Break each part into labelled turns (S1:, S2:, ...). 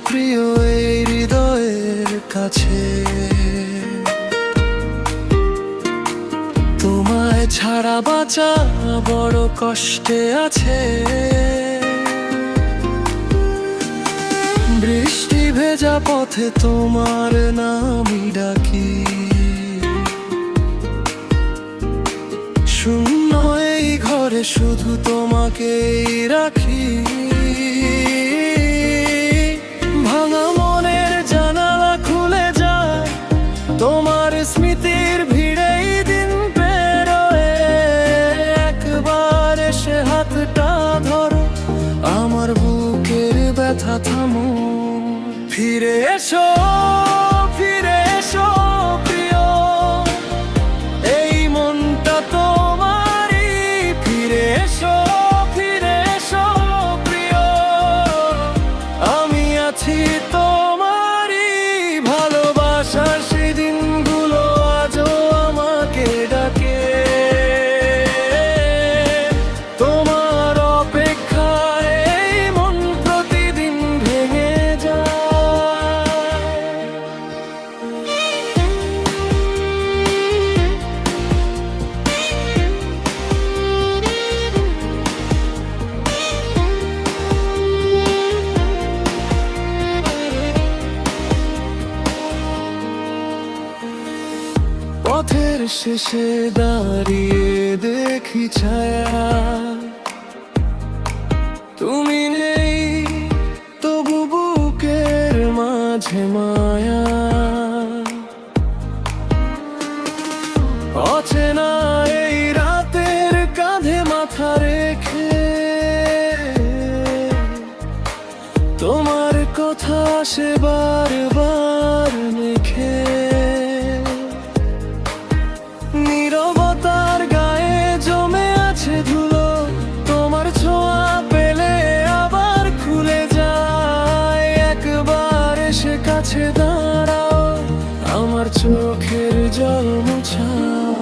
S1: প্রিয় এই হৃদয়ের কাছে। তোমায় ছাড়া বাঁচা বড় কষ্টে আছে। বৃষ্টি ভেজা পথে তোমার নামই ডাকি, শূন্য এই ঘরে শুধু তোমাকেই রাখি। ভাঙা মনের জানালা খুলে যায়, তোমার স্মৃতির ভিড়েই দিন পেরোয়। একবার এসে হাতটা ধরো, আমার বুকের ব্যথা থামো। ফিরে এসো, ফিরে এসো প্রিয়, এই মনটা তোমারই। ফিরে এসো, ফিরে এসো প্রিয়, আমি আছি তোমারই। ভালোবাসার সেই দিনগুলো আজও আমাকে ডাকে। তোমার অপেক্ষায় এই মন প্রতিদিন ভেঙে যায়। পথের শেষে দাঁড়িয়ে দেখি ছায়া, তুমি নেই তবু বুকের মাঝে মায়া। অচেনা এই রাতের কাঁধে মাথা রেখে তোমার কথা আসে বারবার মেখে। নীরবতার গায়ে জমে আছে ধুলো, তোমার ছোঁয়া পেলে আবার খুলে যায়। একবার এসে কাছে দাঁড়াও, আমার চোখের জল মুছাও।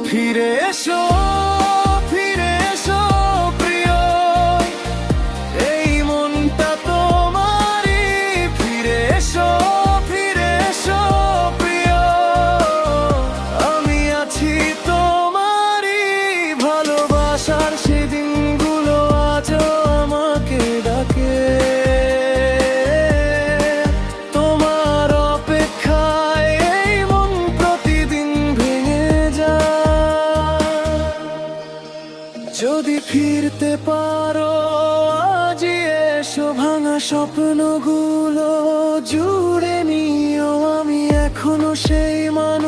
S1: ফিরে এসো, ফিরে এসো প্রিয়, এই মনটা তোমারই। ফিরে এসো, ফিরে এসো প্রিয়, আমি আছি তোমারই। ভালোবাসার সেদিনগুলো আজও আমাকে ডাকে। তোমার অপেক্ষায় এই মন প্রতিদিন ভেঙে যায়। যদি ফিরতে পারো আজই এসো, ভাঙা স্বপ্নগুলো জুড়ে নিও। আমি এখনো সেই মান